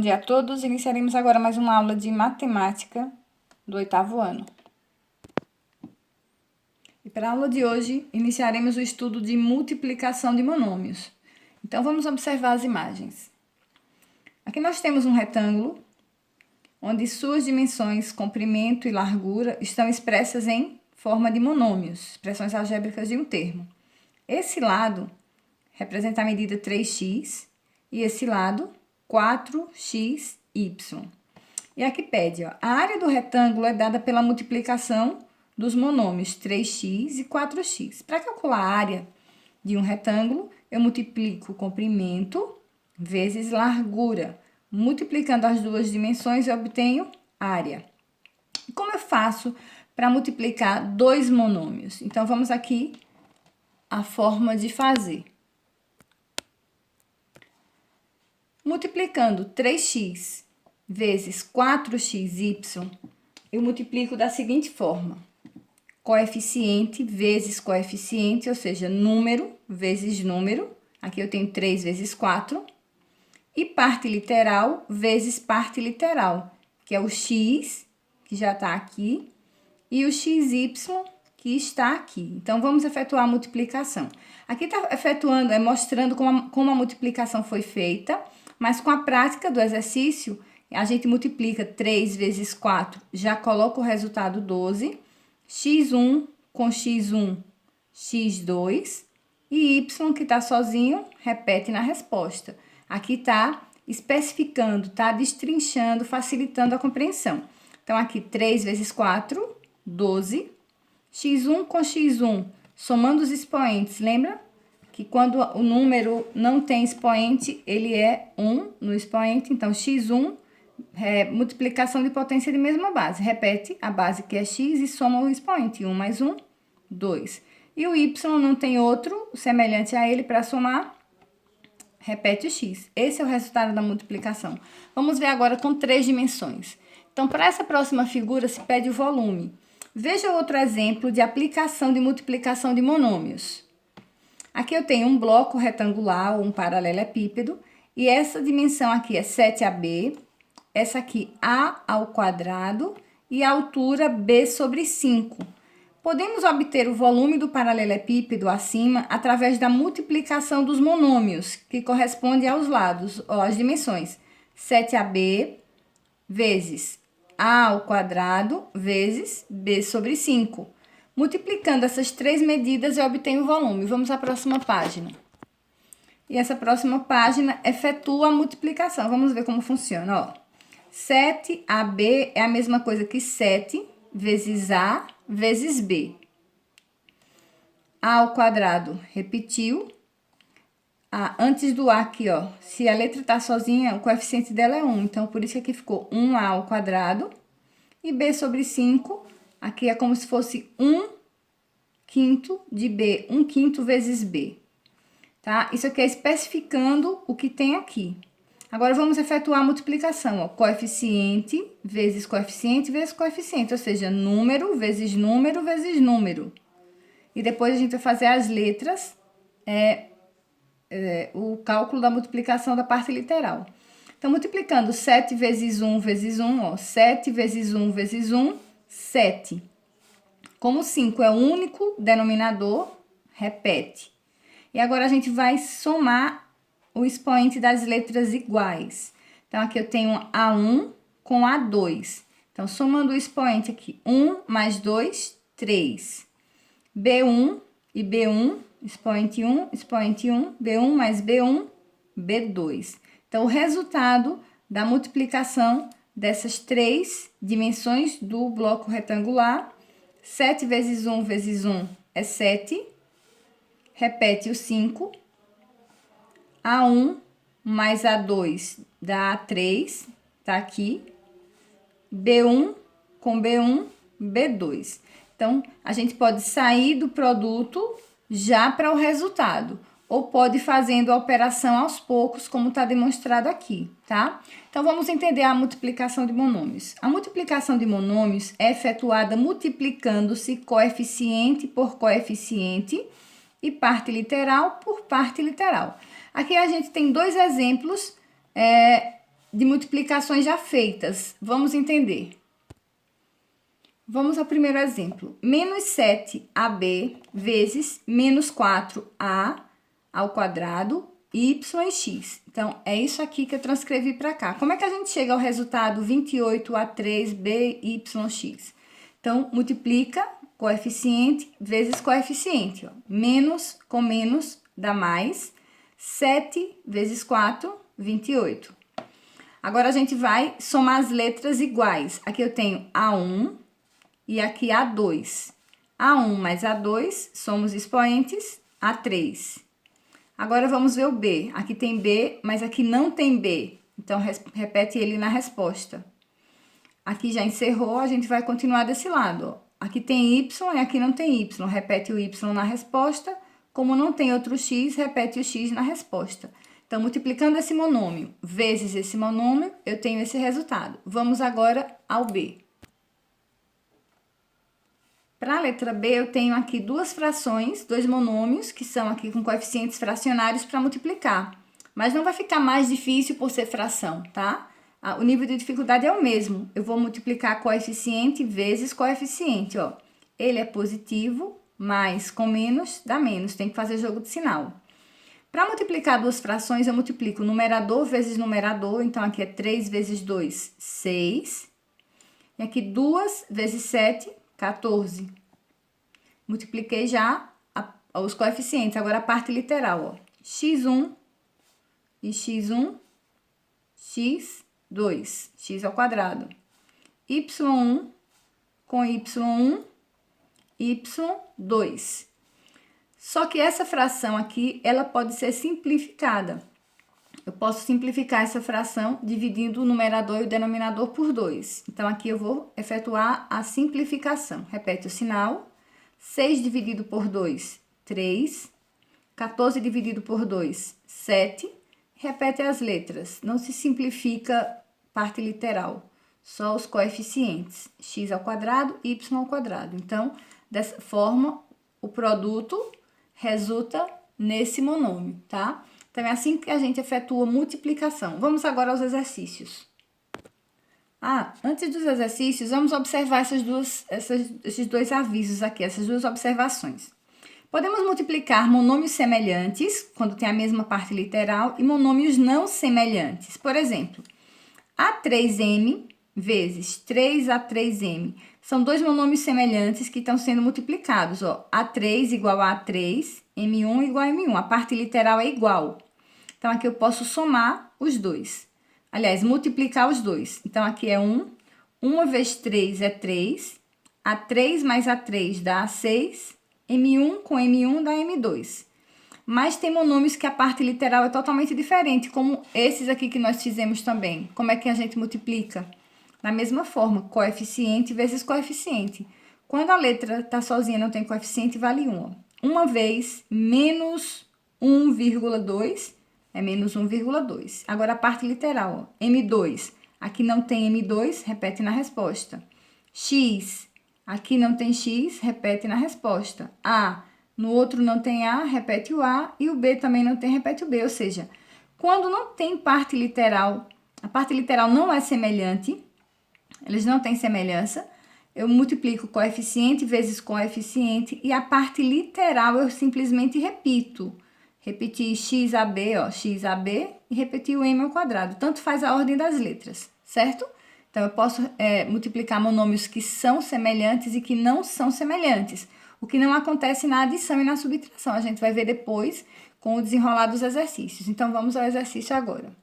dia a todos. Iniciaremos agora mais uma aula de matemática do 8º ano. E para a aula de hoje, iniciaremos o estudo de multiplicação de monômios. Então, vamos observar as imagens. Aqui nós temos um retângulo, onde suas dimensões, comprimento e largura, estão expressas em forma de monômios, expressões algébricas de um termo. Esse lado representa a medida 3x e esse lado 4xy. E aqui pede, ó, a área do retângulo é dada pela multiplicação dos monômios 3x e 4x. Para calcular a área de um retângulo, eu multiplico o comprimento vezes largura. Multiplicando as duas dimensões, eu obtenho área. E como eu faço para multiplicar dois monômios? Então, vamos aqui à forma de fazer. Multiplicando 3x vezes 4xy, eu multiplico da seguinte forma. Coeficiente vezes coeficiente, ou seja, número vezes número. Aqui eu tenho 3 vezes 4. E parte literal vezes parte literal, que é o x, que já está aqui, e o xy, que está aqui. Então, vamos efetuar a multiplicação. Aqui está efetuando, mostrando como a multiplicação foi feita, mas com a prática do exercício, a gente multiplica 3 vezes 4, já coloca o resultado 12, x1 com x1, x2, e y, que está sozinho, repete na resposta. Aqui está especificando, está destrinchando, facilitando a compreensão. Então, aqui 3 vezes 4, 12. x1 com x1, somando os expoentes, lembra? Que quando o número não tem expoente, ele é 1 no expoente. Então, x1 é multiplicação de potência de mesma base. Repete a base que é x e soma o expoente. 1 mais 1, 2. E o y não tem outro semelhante a ele para somar. Repete o x. Esse é o resultado da multiplicação. Vamos ver agora com 3 dimensões. Então, para essa próxima figura, se pede o volume. Veja outro exemplo de aplicação de multiplicação de monômios. Aqui eu tenho um bloco retangular ou um paralelepípedo, e essa dimensão aqui é 7ab, essa aqui a ao quadrado e a altura b sobre 5. Podemos obter o volume do paralelepípedo acima através da multiplicação dos monômios, que corresponde aos lados, ou às dimensões. 7ab vezes a ao quadrado vezes b sobre 5. Multiplicando essas 3 medidas, eu obtenho o volume. Vamos à próxima página. E essa próxima página efetua a multiplicação. Vamos ver como funciona, ó. 7ab é a mesma coisa que 7 vezes a vezes b. A ao quadrado repetiu. Antes do a aqui, ó, se a letra tá sozinha, o coeficiente dela é 1. Então, por isso que aqui ficou 1a ao quadrado. E b sobre 5, aqui é como se fosse 1/5 de b. 1/5 vezes b. Tá? Isso aqui é especificando o que tem aqui. Agora, vamos efetuar a multiplicação, ó. Coeficiente vezes coeficiente vezes coeficiente, ou seja, número vezes número vezes número. E depois a gente vai fazer as letras, o cálculo da multiplicação da parte literal. Então, multiplicando 7 vezes 1 vezes 1, ó, 7 vezes 1 vezes 1, 7. Como 5 é o único denominador, repete. E agora a gente vai somar o expoente das letras iguais. Então, aqui eu tenho A1 com A2. Então, somando o expoente aqui, 1 mais 2, 3. B1 e B1, expoente 1, B1 mais B1, B2. Então, o resultado da multiplicação dessas 3 dimensões do bloco retangular, 7 vezes 1 vezes 1 é 7. Repete o 5. A1 mais A2 dá A3, tá aqui. B1 com B1, B2. Então, a gente pode sair do produto já para o resultado, ou pode ir fazendo a operação aos poucos, como está demonstrado aqui, tá? Então, vamos entender a multiplicação de monômios. A multiplicação de monômios é efetuada multiplicando-se coeficiente por coeficiente e parte literal por parte literal. Aqui a gente tem 2 exemplos de multiplicações já feitas. Vamos entender. Vamos ao primeiro exemplo. Menos 7ab vezes menos 4a ao quadrado, y e x. Então, é isso aqui que eu transcrevi para cá. Como é que a gente chega ao resultado 28a3b, y, x? Então, multiplica coeficiente vezes coeficiente. Ó. Menos com menos dá mais. 7 vezes 4, 28. Agora, a gente vai somar as letras iguais. Aqui eu tenho A1 e aqui A2. A1 mais A2, somos expoentes, A3. Agora, vamos ver o B. Aqui tem B, mas aqui não tem B. Então, repete ele na resposta. Aqui já encerrou, a gente vai continuar desse lado. Ó. Aqui tem Y e aqui não tem Y. Repete o Y na resposta. Como não tem outro X, repete o X na resposta. Então, multiplicando esse monômio vezes esse monômio, eu tenho esse resultado. Vamos agora ao B. Para a letra B, eu tenho aqui duas frações, dois monômios, que são aqui com coeficientes fracionários para multiplicar. Mas não vai ficar mais difícil por ser fração, tá? O nível de dificuldade é o mesmo. Eu vou multiplicar coeficiente vezes coeficiente, ó. Ele é positivo, mais com menos dá menos. Tem que fazer jogo de sinal. Para multiplicar duas frações, eu multiplico numerador vezes numerador. Então, aqui é 3 vezes 2, 6. E aqui 2 vezes 7, 14. Multipliquei já os coeficientes. Agora, a parte literal, ó. x1 e x1, x2, x ao quadrado. y1 com y1, y2. Só que essa fração aqui, ela pode ser simplificada. Eu posso simplificar essa fração dividindo o numerador e o denominador por 2. Então, aqui eu vou efetuar a simplificação. Repete o sinal. 6 dividido por 2, 3. 14 dividido por 2, 7. Repete as letras. Não se simplifica parte literal. Só os coeficientes. X ao quadrado, y ao quadrado. Então, dessa forma, o produto resulta nesse monômio, tá? Então, é assim que a gente efetua multiplicação. Vamos agora aos exercícios. Antes dos exercícios, vamos observar esses dois avisos aqui, essas duas observações. Podemos multiplicar monômios semelhantes, quando tem a mesma parte literal, e monômios não semelhantes. Por exemplo, A3M vezes 3A3M. São dois monômios semelhantes que estão sendo multiplicados, ó. A3 igual a A3, M1 igual a M1. A parte literal é igual. Então, aqui eu posso somar os dois. Aliás, multiplicar os dois. Então, aqui é 1. 1 vezes 3 é 3. A3 mais A3 dá A6. M1 com M1 dá M2. Mas tem monômios que a parte literal é totalmente diferente, como esses aqui que nós fizemos também. Como é que a gente multiplica? Da mesma forma, coeficiente vezes coeficiente. Quando a letra está sozinha, não tem coeficiente, vale 1. 1 vez menos 1,2 é menos 1,2. Agora, a parte literal, ó, M2. Aqui não tem M2, repete na resposta. X, aqui não tem X, repete na resposta. A, no outro não tem A, repete o A. E o B também não tem, repete o B. Ou seja, quando não tem parte literal, a parte literal não é semelhante, eles não têm semelhança, eu multiplico coeficiente vezes coeficiente e a parte literal eu simplesmente repito. Repetir XAB, ó, XAB e repetir o M ao quadrado. Tanto faz a ordem das letras, certo? Então, eu posso multiplicar monômios que são semelhantes e que não são semelhantes. O que não acontece na adição e na subtração. A gente vai ver depois com o desenrolar dos exercícios. Então, vamos ao exercício agora.